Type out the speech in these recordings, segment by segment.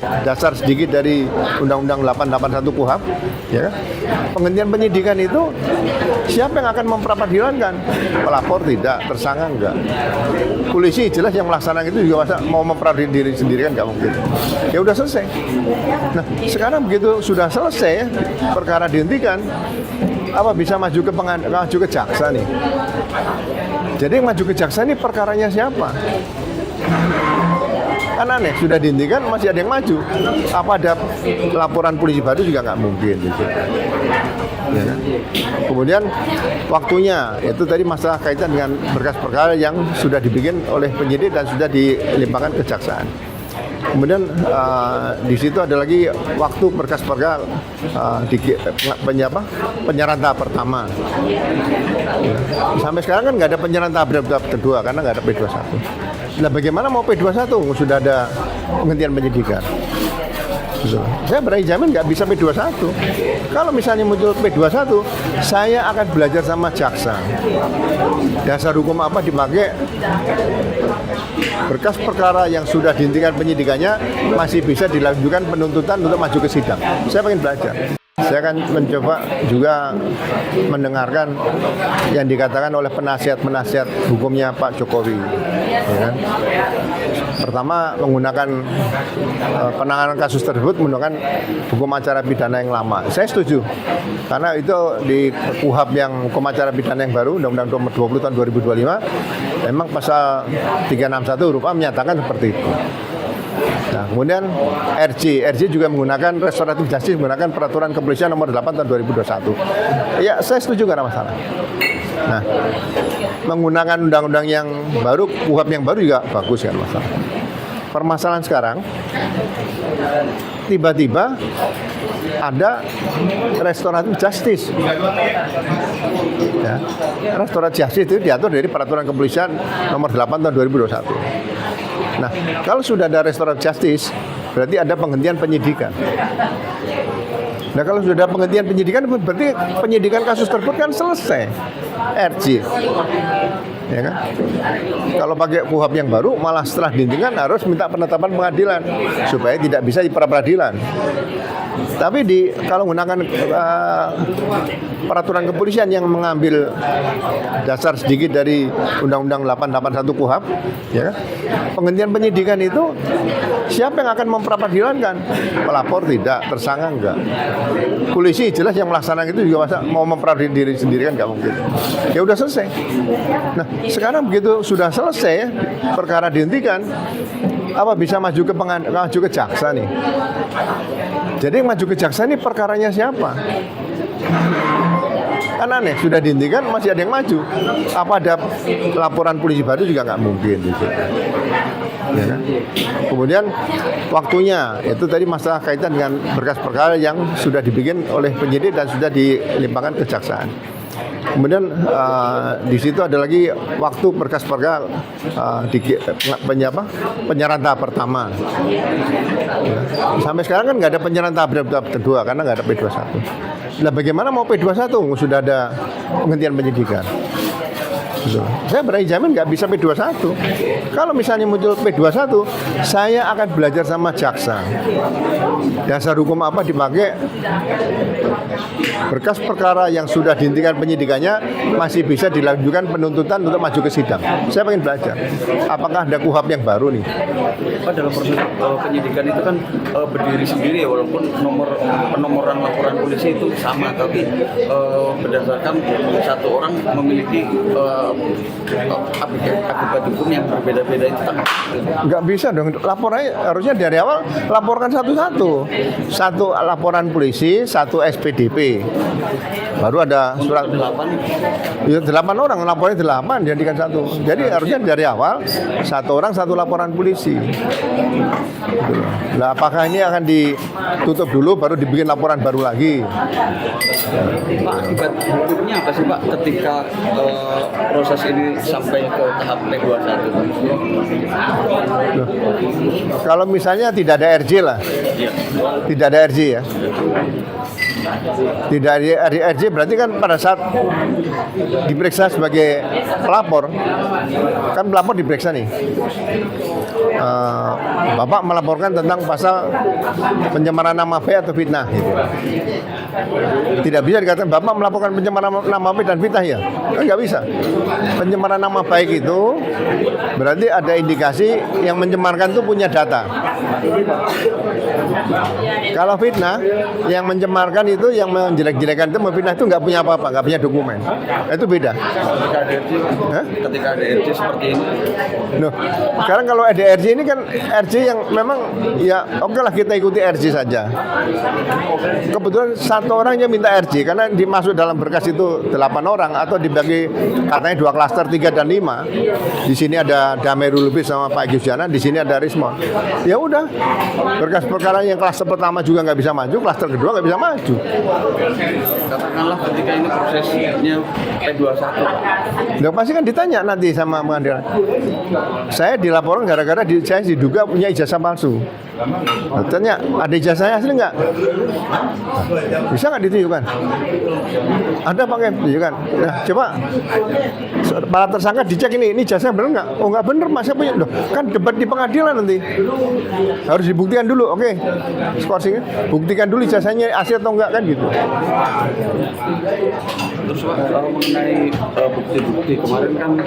Dasar sedikit dari Undang-Undang 881 KUHP, ya kan? Penghentian penyidikan itu siapa yang akan memperadilankan? Pelapor tidak, tersangka enggak. Polisi jelas yang melaksanakan itu juga masa mau memperadili diri sendiri kan nggak mungkin. Ya udah selesai. Nah sekarang begitu sudah selesai perkara dihentikan, apa bisa maju ke jaksa nih? Jadi yang maju ke jaksa ini perkaranya siapa? Kan aneh, sudah dihentikan masih ada yang maju. Apa ada laporan polisi baru juga nggak mungkin gitu. Ya kan? Kemudian waktunya itu tadi masalah kaitan dengan berkas perkara yang sudah dibikin oleh penyidik dan sudah dilimpahkan kejaksaan. Kemudian di situ ada lagi waktu berkas perkara penyerahan tahap pertama. Sampai sekarang kan nggak ada penyerahan tahap kedua karena nggak ada P21. Nah bagaimana mau P21 sudah ada penghentian penyidikan? Saya berani jamin nggak bisa P21. Kalau misalnya muncul P21, saya akan belajar sama jaksa. Dasar hukum apa dipakai berkas perkara yang sudah dihentikan penyidikannya masih bisa dilanjutkan penuntutan untuk maju ke sidang. Saya pengen belajar. Saya akan mencoba juga mendengarkan yang dikatakan oleh penasihat-penasihat hukumnya Pak Jokowi. Ya kan? Pertama, menggunakan penanganan kasus tersebut menggunakan hukum acara pidana yang lama. Saya setuju, karena itu di KUHP yang hukum acara pidana yang baru, Undang-Undang Nomor 20 Tahun 2025, memang pasal 361 huruf A menyatakan seperti itu. Nah, kemudian RJ juga menggunakan restoratif justice, menggunakan peraturan kepolisian nomor 8 tahun 2021. Ya, saya setuju karena masalah. Nah, menggunakan undang-undang yang baru, KUHP yang baru juga bagus kan masalah. Permasalahan sekarang, tiba-tiba ada restoratif justice. Ya, restoratif justice itu diatur dari peraturan kepolisian nomor 8 tahun 2021. Nah, kalau sudah ada restoratif justice, berarti ada penghentian penyidikan. Nah, kalau sudah ada penghentian penyidikan, berarti penyidikan kasus tersebut kan selesai. RJ. Ya kan? Kalau pakai KUHP yang baru, malah setelah dihentikan harus minta penetapan pengadilan supaya tidak bisa di pra-peradilan. Tapi kalau menggunakan peraturan kepolisian yang mengambil dasar sedikit dari Undang-Undang 881 KUHP, ya kan? Penghentian penyidikan itu siapa yang akan memperadilankan? Pelapor tidak, tersangka enggak. Polisi jelas yang melaksanakan itu juga masa mau memperadili diri sendiri kan nggak mungkin. Ya udah selesai. Nah sekarang begitu sudah selesai perkara dihentikan, apa bisa maju ke jaksa nih? Jadi yang maju ke jaksa ini perkaranya siapa? Kan aneh, sudah dihentikan masih ada yang maju. Apa ada laporan polisi baru juga nggak mungkin gitu. Ya kan? Kemudian waktunya itu tadi masalah kaitan dengan berkas perkara yang sudah dibikin oleh penyidik dan sudah dilimpahkan kejaksaan. Kemudian di situ ada lagi waktu berkas perkara penyerahan tahap pertama. Ya. Sampai sekarang kan nggak ada penyerahan tahap kedua karena nggak ada P21. Nah bagaimana mau P21 sudah ada penghentian penyidikan? Saya berani jamin nggak bisa P21. Kalau misalnya muncul P21, saya akan belajar sama jaksa. Dasar hukum apa dipakai berkas perkara yang sudah dihentikan penyidikannya masih bisa dilanjutkan penuntutan untuk maju ke sidang. Saya pengen belajar. Apakah ada KUHP yang baru nih? Pak, dalam proses penyidikan itu kan berdiri sendiri ya, walaupun penomoran laporan polisi itu sama, tapi berdasarkan satu orang memiliki akibat hukum yang berbeda-beda itu. Nggak bisa dong, laporannya harusnya dari awal laporkan satu-satu. Satu laporan polisi, satu SPDP. Baru ada surat 8. Ya 8 orang, laporannya 8 dijadikan satu. Jadi harusnya dari awal satu orang satu laporan polisi. Nah, apakah ini akan ditutup dulu baru dibikin laporan baru lagi? Pak, akibat hukumnya apa sih Pak ketika proses ini sampai ke tahap P21? Kalau misalnya tidak ada RJ lah, tidak ada RJ ya. Tidak ada RJ berarti kan pada saat diperiksa sebagai pelapor, kan pelapor diperiksa nih. Bapak melaporkan tentang pasal pencemaran nama baik atau fitnah gitu. Tidak bisa dikatakan Bapak melaporkan pencemaran nama baik dan fitnah ya, kan nggak bisa. Pencemaran nama baik itu berarti ada indikasi yang mencemarkan itu punya data. Kalau fitnah, yang mencemarkan itu, yang menjelek-jelekan itu, memfitnah itu nggak punya apa-apa, nggak punya dokumen. Itu beda. Ketika ada RJ seperti ini, Loh, sekarang kalau ada RJ ini kan RJ yang memang ya oke lah kita ikuti RJ saja. Kebetulan satu orang yang minta RJ karena dimasuk dalam berkas itu 8 orang atau dibagi katanya 2 klaster 3 dan 5. Di sini ada Damerul Lubis sama Pak Yusjana, di sini ada Rismon. Ya udah, berkas perkara yang klaster pertama juga nggak bisa maju, klaster kedua nggak bisa maju. katakanlah ketika ini prosesnya P21, Loh, pasti kan ditanya nanti sama pengadilan. Saya dilaporkan gara-gara saya diduga punya ijazah palsu. Tanya, ada ijazahnya asli nggak? Bisa nggak ditunjukkan? Ada pakai tunjukkan. Nah, coba para tersangka dicek ini ijazahnya benar nggak? Oh nggak benar, mas saya punya. Loh, kan debat di pengadilan nanti. Harus dibuktikan dulu, oke? Skorsingnya, buktikan dulu ijazahnya asli atau enggak kan gitu. terus Pak, mengenai bukti-bukti kemarin kan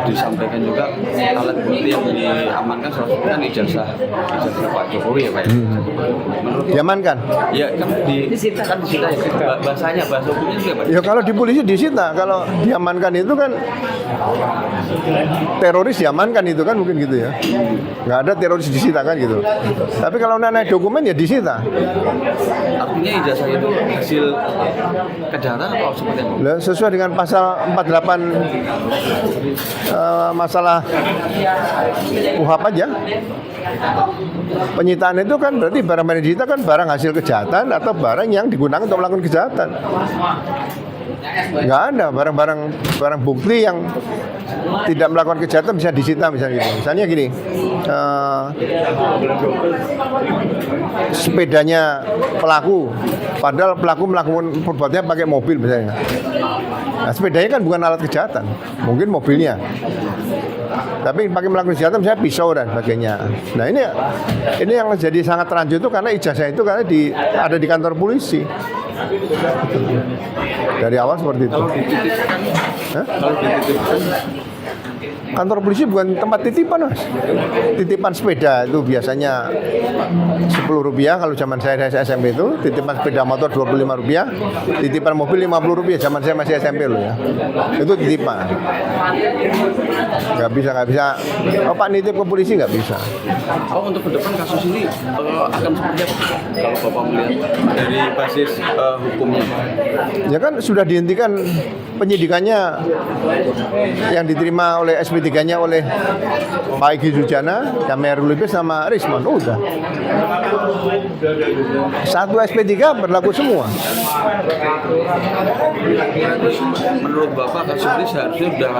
disampaikan juga alat bukti yang diamankan salah satunya kan ijazah Pak Jokowi ya Pak ya. Diamankan? Ya kan disita ya bahasa hukumnya juga Pak. Ya kalau di polisi disita, kalau diamankan itu kan teroris diamankan itu kan mungkin gitu ya. Nggak ada teroris disita kan gitu. Tapi kalau naik dokumen ya disita. Artinya ijazah itu hasil kejahatan atau seperti apa? Lah, sesuai dengan pasal 48 masalah UHAP aja. Penyitaan itu kan berarti barang yang disita kan barang hasil kejahatan atau barang yang digunakan untuk melakukan kejahatan. Nggak ada barang bukti yang tidak melakukan kejahatan bisa disita misalnya gitu. Misalnya gini, sepedanya pelaku, padahal pelaku melakukan perbuatannya pakai mobil misalnya. Nah, sepedanya kan bukan alat kejahatan, mungkin mobilnya. Tapi pakai melakukan kejahatan misalnya pisau dan sebagainya. Nah ini yang jadi sangat rancu itu karena ijazah itu karena ada di kantor polisi. Dari awal seperti itu. Kalau dititipkan Kantor polisi bukan tempat titipan, Mas. Titipan sepeda itu biasanya Rp10 kalau zaman saya SMP itu. Titipan sepeda motor Rp25. Titipan mobil Rp50 zaman saya masih SMP loh ya. Itu titipan. Nggak bisa. Oh Pak nitip ke polisi nggak bisa. Oh untuk ke depan kasus ini akan seperti apa? Kalau Bapak melihat dari basis hukumnya. Ya kan sudah dihentikan penyidikannya yang diterima oleh SP3-nya oleh Pak Egy Sujana, Damerul Lubis sama Rismon. Udah. Satu SP3 berlaku semua. Menurut Bapak kasus ini seharusnya sudah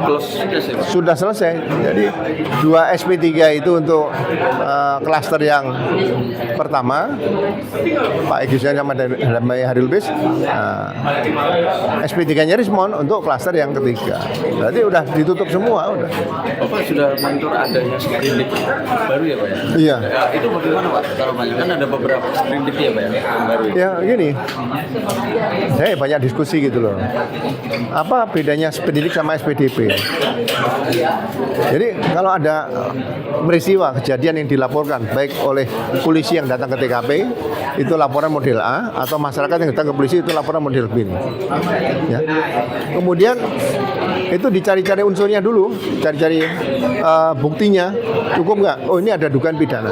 close ya? Sudah selesai. Jadi 2 SP3 itu untuk klaster yang pertama Pak Egy Sujana sama Damerul Lubis. SP3-nya Rismon untuk klaster yang ketiga. Berarti udah ditutup semua udah. Bapak sudah monitor adanya sprindik baru ya Pak ya? Iya. Itu bagaimana Pak? Kalau banyak kan ada beberapa sprindik ya Pak ya yang baru ya? Ya gini, saya banyak diskusi gitu loh. Apa bedanya sprindik sama SPDP? Jadi kalau ada peristiwa kejadian yang dilaporkan baik oleh polisi yang datang ke TKP itu laporan model A atau masyarakat yang datang ke polisi itu laporan model B. Ya. Kemudian itu dicari-cari unsurnya dulu, cari-cari buktinya cukup nggak? Oh ini ada dugaan pidana,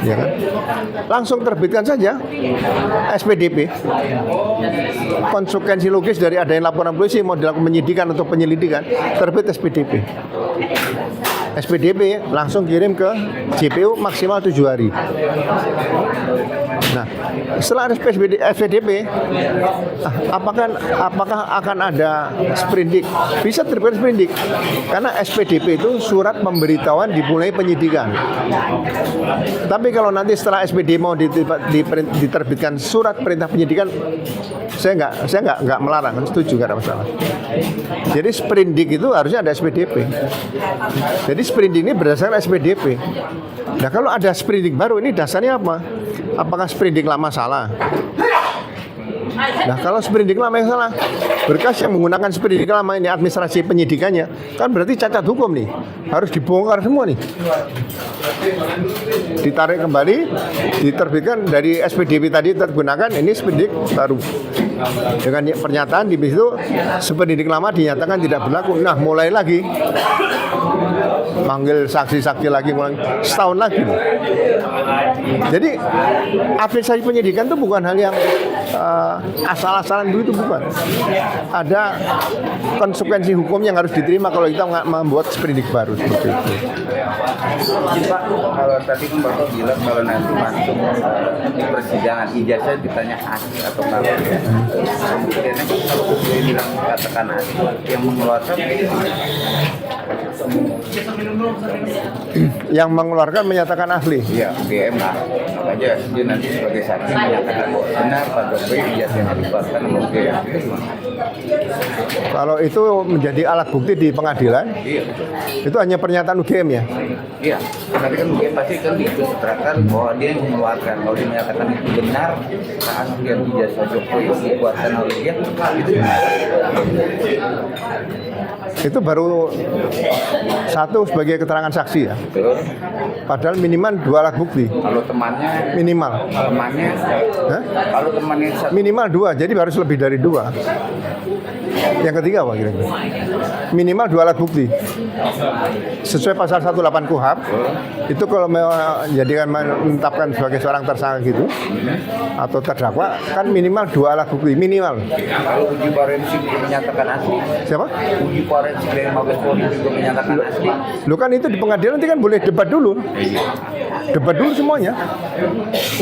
ya kan? Langsung terbitkan saja SPDP. Konsekuensi logis dari adanya laporan polisi mau dilakukan penyidikan atau penyelidikan, terbit SPDP. SPDP langsung kirim ke JPU maksimal 7 hari. Nah, setelah ada SPDP, apakah akan ada sprindik? Bisa terbitkan sprindik, karena SPDP itu surat pemberitahuan dimulai penyidikan. Tapi kalau nanti setelah SPD mau diterbitkan surat perintah penyidikan, saya nggak melarang, setuju, nggak ada masalah. Jadi sprindik itu harusnya ada SPDP. Jadi sprindik ini berdasarkan SPDP. Nah, kalau ada sprindik baru, ini dasarnya apa? Apakah sprindik lama salah? Nah, kalau sprindik lama yang salah, berkas yang menggunakan sprindik lama ini administrasi penyidikannya, kan berarti cacat hukum nih, harus dibongkar semua nih, ditarik kembali, diterbitkan dari SPDP tadi tergunakan, ini sprindik baru dengan pernyataan di situ sprindik lama dinyatakan tidak berlaku. Nah, mulai lagi manggil saksi-saksi lagi, mulai setahun lagi. Jadi administrasi penyidikan itu bukan hal yang asal-asalan begitu, bukan. Ada konsekuensi hukum yang harus diterima kalau kita membuat sprindik baru seperti itu. Pak, kalau tadi kan Bapak bilang kalau nanti masuk di persidangan ijazah ditanya asli atau enggak. Kemudian kalau dia bilang katakan asli, yang mengeluarkan yang mengeluarkan menyatakan ahli. Iya, BMA. Makanya dia nanti sebagai saksi menyatakan benar pada ijazah yang dikeluarkan oleh BMA. Kalau itu menjadi alat bukti di pengadilan, Iya. itu hanya pernyataan UGM ya. Iya, nanti kan mungkin pasti kan dikonsentrasikan bahwa dia yang mengeluarkan. Kalau dia menyatakan itu benar, keaslian ijazah Jokowi dikeluarkan oleh dia, itu benar. Itu baru satu sebagai keterangan saksi ya. Betul. Padahal minimal 2 alat bukti. Kalau temannya, Minimal. Hah? kalau temannya satu, Minimal 2, jadi harus lebih dari 2. Yang ketiga apa kira-kira? Minimal 2 alat bukti. Sesuai pasal 18 KUHP, itu kalau menjadikan menetapkan sebagai seorang tersangka gitu atau terdakwa, kan minimal 2 alat bukti, minimal. kalau uji forensik juga menyatakan asli, Siapa? uji forensik dari Mabes Polri juga menyatakan asli. Lu kan itu di pengadilan nanti kan boleh debat dulu. Debat dulu semuanya.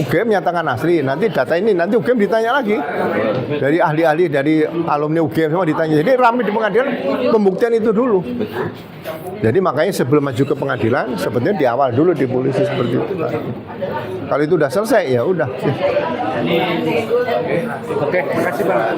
UGM menyatakan asli, nanti data ini nanti UGM ditanya lagi. Dari ahli-ahli, dari alumni UGM semua ditanya. Jadi ramai di pengadilan, pembuktian itu dulu. Jadi makanya sebelum maju ke pengadilan, sebetulnya di awal dulu di polisi seperti itu. Kalau itu udah selesai, ya udah. Oke, terima kasih Bang.